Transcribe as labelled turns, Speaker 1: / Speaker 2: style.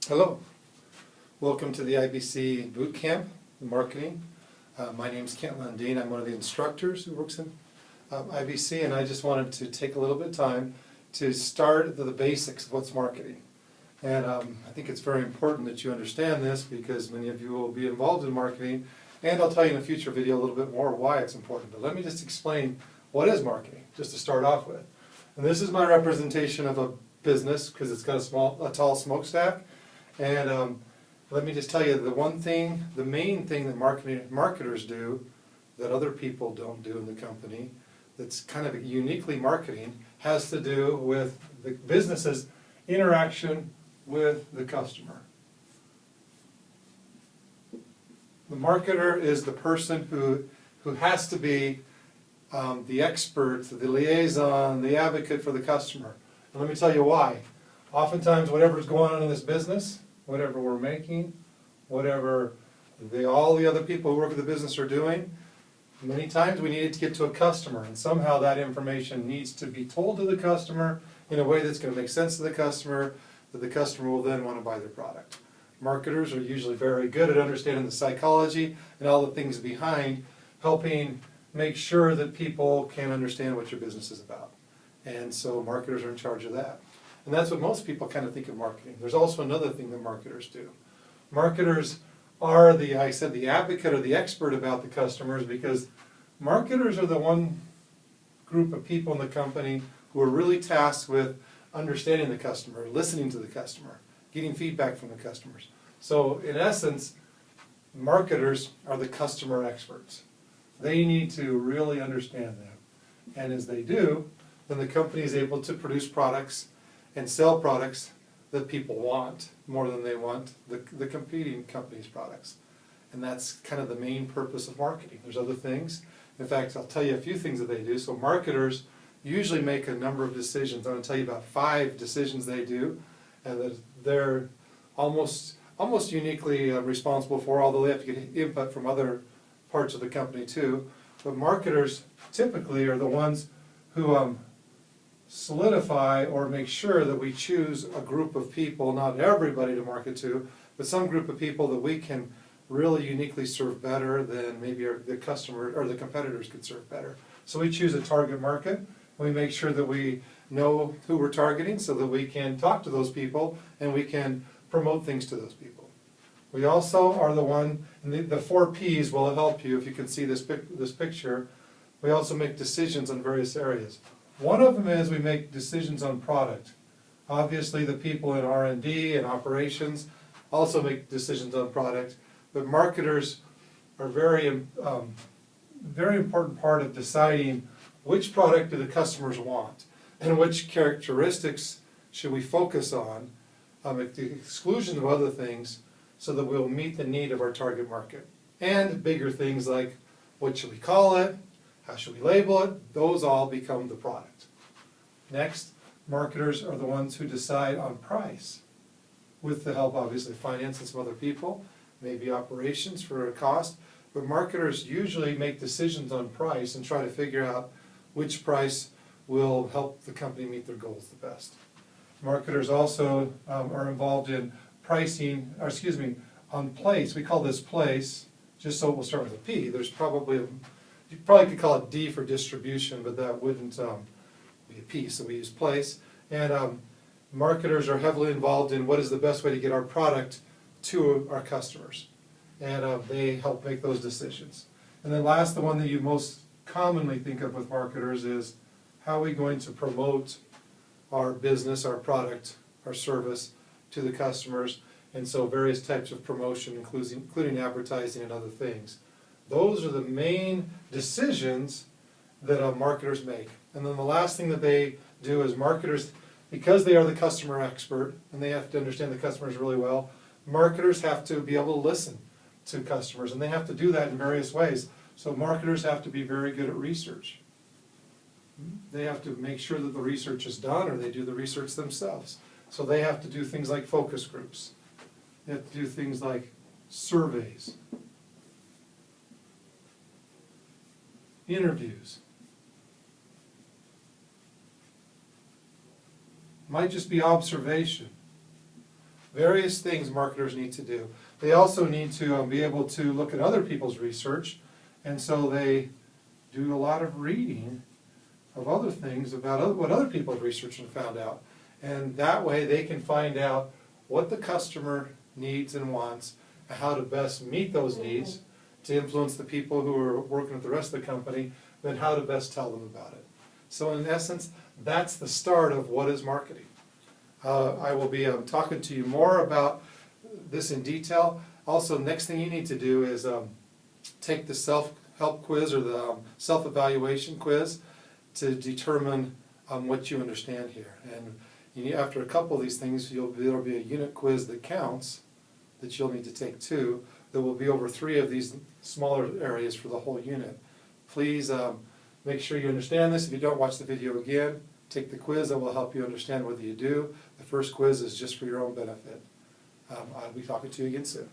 Speaker 1: Hello, welcome to the IBC Boot Camp in Marketing. My name is Kent Lundeen. I'm one of the instructors who works in IBC, and I just wanted to take a little bit of time to start the basics of what's marketing. And I think it's very important that you understand this because many of you will be involved in marketing, and I'll tell you in a future video a little bit more why it's important. But let me just explain what is marketing, just to start off with. And this is my representation of a business because it's got a tall smokestack. And let me just tell you the main thing that marketers do that other people don't do in the company that's kind of uniquely marketing has to do with the business's interaction with the customer. The marketer is the person who has to be the expert, the liaison, the advocate for the customer. And let me tell you why. Oftentimes whatever's going on in this business, whatever we're making, whatever all the other people who work at the business are doing, many times we need it to get to a customer, and somehow that information needs to be told to the customer in a way that's going to make sense to the customer, that the customer will then want to buy their product. Marketers are usually very good at understanding the psychology and all the things behind helping make sure that people can understand what your business is about. And so marketers are in charge of that. And that's what most people kind of think of marketing. There's also another thing that marketers do. Marketers are the advocate or the expert about the customers, because marketers are the one group of people in the company who are really tasked with understanding the customer, listening to the customer, getting feedback from the customers. So in essence, marketers are the customer experts. They need to really understand them. And as they do, then the company is able to produce products and sell products that people want more than they want the competing company's products. And that's kind of the main purpose of marketing. There's other things. In fact, I'll tell you a few things that they do. So marketers usually make a number of decisions. I'm going to tell you about 5 decisions they do, and that they're almost uniquely responsible for, although they have to get input from other parts of the company too. But marketers typically are the ones who solidify or make sure that we choose a group of people, not everybody to market to, but some group of people that we can really uniquely serve better than maybe the customer or the competitors could serve better. So we choose a target market. We make sure that we know who we're targeting so that we can talk to those people and we can promote things to those people. We also are the one, and the 4 Ps will help you if you can see this picture. We also make decisions on various areas. One of them is we make decisions on product. Obviously the people in R&D and operations also make decisions on product, but marketers are very important part of deciding which product do the customers want and which characteristics should we focus on at the exclusion of other things so that we'll meet the need of our target market. And bigger things like what should we call it, how should we label it, those all become the product. Next, marketers are the ones who decide on price with the help, obviously, of finance and some other people, maybe operations for a cost, but marketers usually make decisions on price and try to figure out which price will help the company meet their goals the best. Marketers also are involved in pricing, on place. We call this place, just so we'll start with a P. There's you probably could call it D for distribution, but that wouldn't be a P, so we use place. And marketers are heavily involved in what is the best way to get our product to our customers. And they help make those decisions. And then last, the one that you most commonly think of with marketers is how are we going to promote our business, our product, our service to the customers. And so various types of promotion, including advertising and other things. Those are the main decisions that marketers make. And then the last thing that they do is marketers, because they are the customer expert and they have to understand the customers really well, marketers have to be able to listen to customers, and they have to do that in various ways. So marketers have to be very good at research. They have to make sure that the research is done, or they do the research themselves. So they have to do things like focus groups. They have to do things like surveys, interviews. Might just be observation. various things marketers need to do. They also need to be able to look at other people's research, and so they do a lot of reading of other things about what other people have researched and found out. And that way they can find out what the customer needs and wants, and how to best meet those needs to influence the people who are working with the rest of the company, then how to best tell them about it. So in essence, that's the start of what is marketing. I will be talking to you more about this in detail. Also, next thing you need to do is take the self-help quiz or the self-evaluation quiz to determine what you understand here. And after a couple of these things, there will be a unit quiz that counts that you'll need to take too. There will be over 3 of these smaller areas for the whole unit. Please make sure you understand this. If you don't, watch the video again. Take the quiz. That will help you understand whether you do. The first quiz is just for your own benefit. I'll be talking to you again soon.